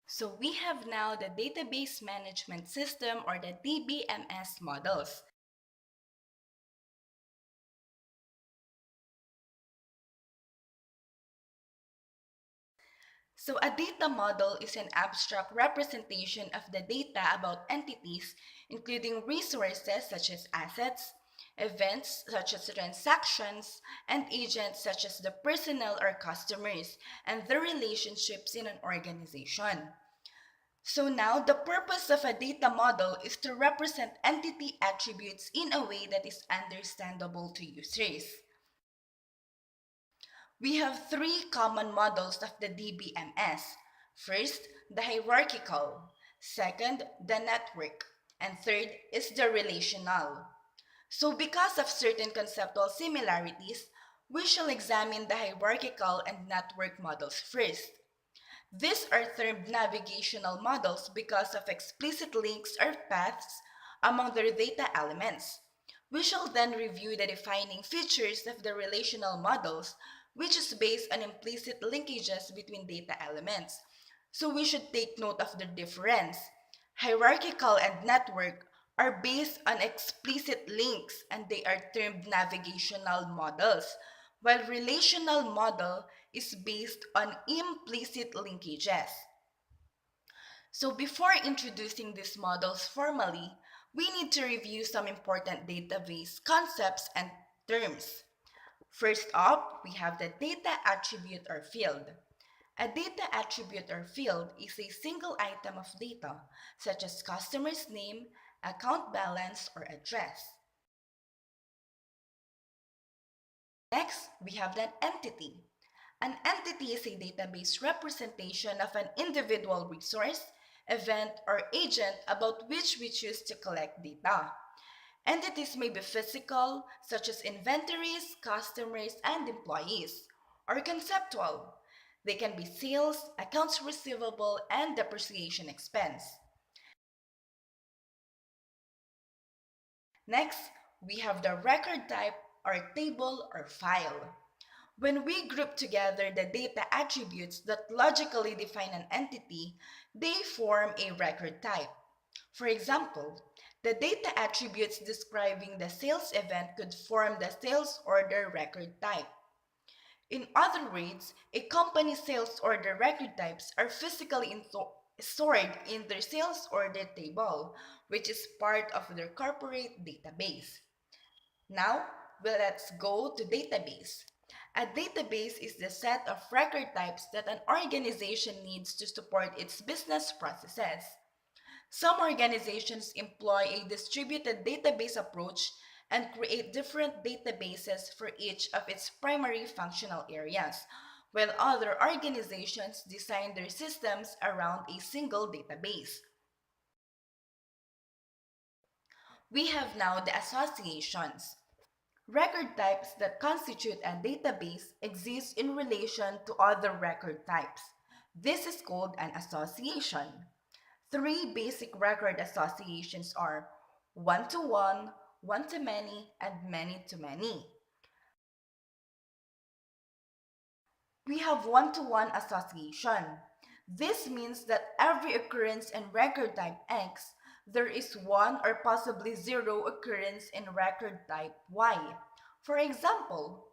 So we have now the Database Management System or the DBMS models. So a data model is an abstract representation of the data about entities, including resources such as assets, events such as transactions, and agents such as the personnel or customers, and the relationships in an organization. So now, the purpose of a data model is to represent entity attributes in a way that is understandable to users. We have three common models of the DBMS. First, the hierarchical. Second, the network. And third is the relational. So because of certain conceptual similarities, we shall examine the hierarchical and network models first. These are termed navigational models because of explicit links or paths among their data elements. We shall then review the defining features of the relational models, which is based on implicit linkages between data elements. So we should take note of the difference. Hierarchical and network are based on explicit links and they are termed navigational models, while relational model is based on implicit linkages. So before introducing these models formally, we need to review some important database concepts and terms. First up, we have the data attribute or field. A data attribute or field is a single item of data, such as customer's name, account balance, or address. Next, we have an entity. An entity is a database representation of an individual resource, event, or agent about which we choose to collect data. Entities may be physical, such as inventories, customers, and employees, or conceptual. They can be sales, accounts receivable, and depreciation expense. Next, we have the record type or table or file. When we group together the data attributes that logically define an entity, they form a record type. For example, the data attributes describing the sales event could form the sales order record type. In other words, a company's sales order record types are physically stored in their sales order table, which is part of their corporate database. Now, let's go to database. A database is the set of record types that an organization needs to support its business processes. Some organizations employ a distributed database approach and create different databases for each of its primary functional areas, while other organizations design their systems around a single database. We have now the associations. Record types that constitute a database exist in relation to other record types. This is called an association. Three basic record associations are one-to-one, one-to-many, and many-to-many. We have one-to-one association. This means that every occurrence in record type X, there is one or possibly zero occurrence in record type Y. For example,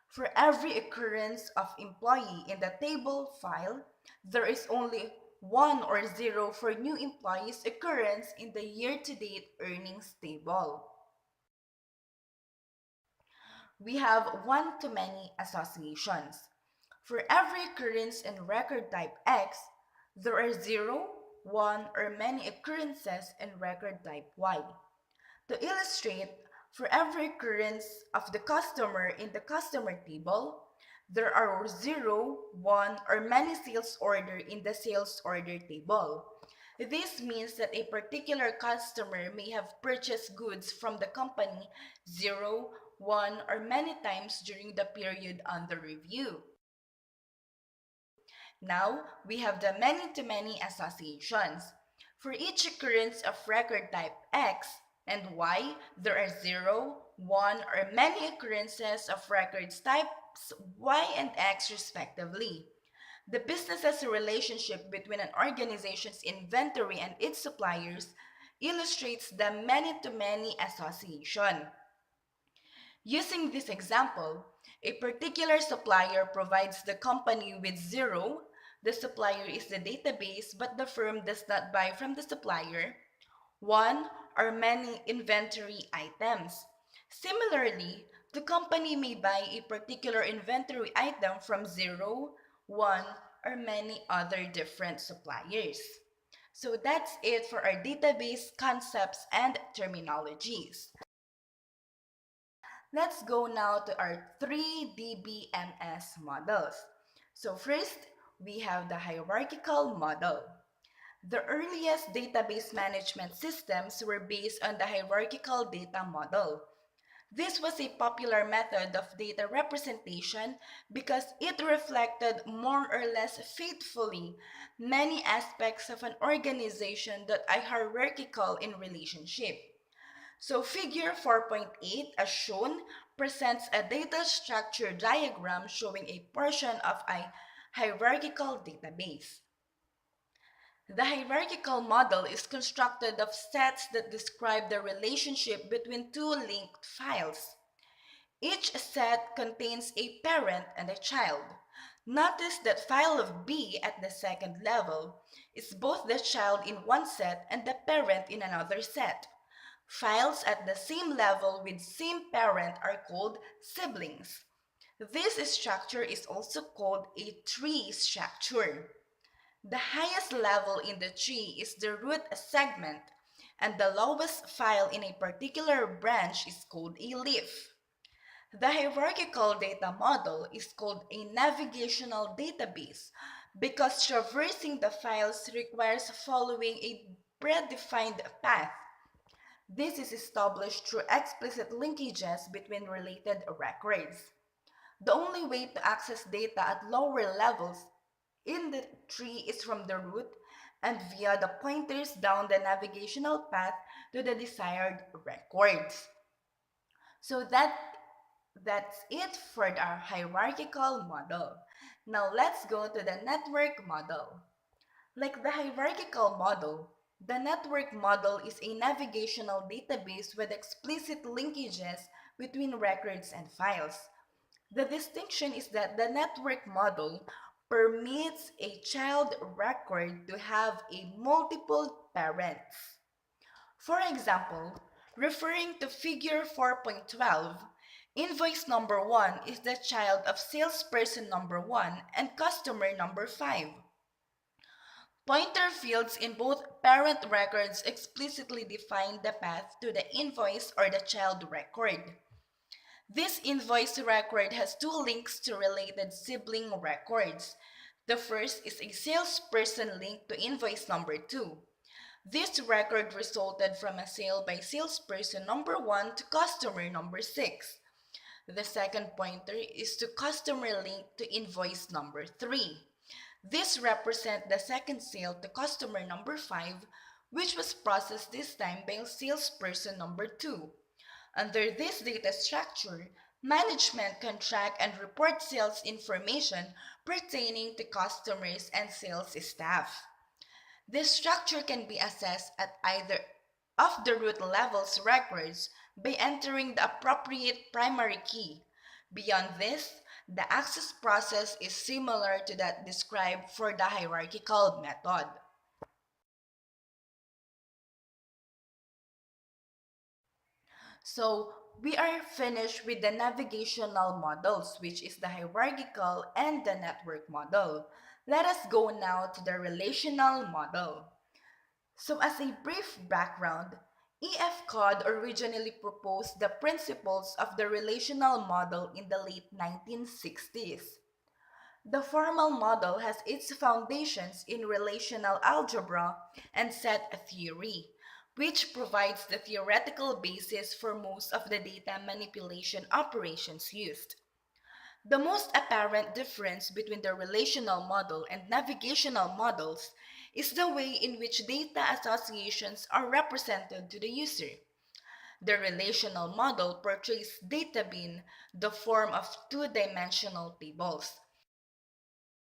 for every occurrence of employee in the table file, there is only 1 or 0 for new employees occurrence in the year-to-date earnings table. We have one-to-many associations. For every occurrence in record type X, there are 0, 1, or many occurrences in record type Y. To illustrate, for every occurrence of the customer in the customer table, there are 0, 1, or many sales order in the sales order table. This means that a particular customer may have purchased goods from the company 0, 1, or many times during the period under review. Now, we have the many-to-many associations. For each occurrence of record type X and Y, there are 0, 1, or many occurrences of records types Y and X respectively. The business's relationship between an organization's inventory and its suppliers illustrates the many-to-many association. Using this example, a particular supplier provides the company with zero. The supplier is the database, but the firm does not buy from the supplier one or many inventory items. Similarly, the company may buy a particular inventory item from zero, one, or many other different suppliers. So that's it for our database concepts and terminologies. Let's go now to our three DBMS models. So first, we have the hierarchical model. The earliest database management systems were based on the hierarchical data model. This was a popular method of data representation because it reflected more or less faithfully many aspects of an organization that are hierarchical in relationship. So figure 4.8 as shown presents a data structure diagram showing a portion of a hierarchical database. The hierarchical model is constructed of sets that describe the relationship between two linked files. Each set contains a parent and a child. Notice that file of B at the second level is both the child in one set and the parent in another set. Files at the same level with same parent are called siblings. This structure is also called a tree structure. The highest level in the tree is the root segment, and the lowest file in a particular branch is called a leaf. The hierarchical data model is called a navigational database because traversing the files requires following a predefined path. This is established through explicit linkages between related records. The only way to access data at lower levels in the tree is from the root and via the pointers down the navigational path to the desired records. So that's it for our hierarchical model. Now let's go to the network model. Like the hierarchical model, the network model is a navigational database with explicit linkages between records and files. The distinction is that the network model permits a child record to have a multiple parents. For example, referring to figure 4.12, invoice number 1 is the child of salesperson number 1 and customer number 5. Pointer fields in both parent records explicitly define the path to the invoice or the child record. This invoice record has two links to related sibling records. The first is a salesperson link to invoice number 2. This record resulted from a sale by salesperson number 1 to customer number 6. The second pointer is to customer link to invoice number 3. This represents the second sale to customer number 5, which was processed this time by salesperson number 2. Under this data structure, management can track and report sales information pertaining to customers and sales staff. This structure can be accessed at either of the root level's records by entering the appropriate primary key. Beyond this, the access process is similar to that described for the hierarchical method. So we are finished with the navigational models, which is the hierarchical and the network model. Let us go now to the relational model. So as a brief background, EF Cod originally proposed the principles of the relational model in the late 1960s. The formal model has its foundations in relational algebra and set theory, which provides the theoretical basis for most of the data manipulation operations used. The most apparent difference between the relational model and navigational models is the way in which data associations are represented to the user. The relational model portrays data being the form of two-dimensional tables,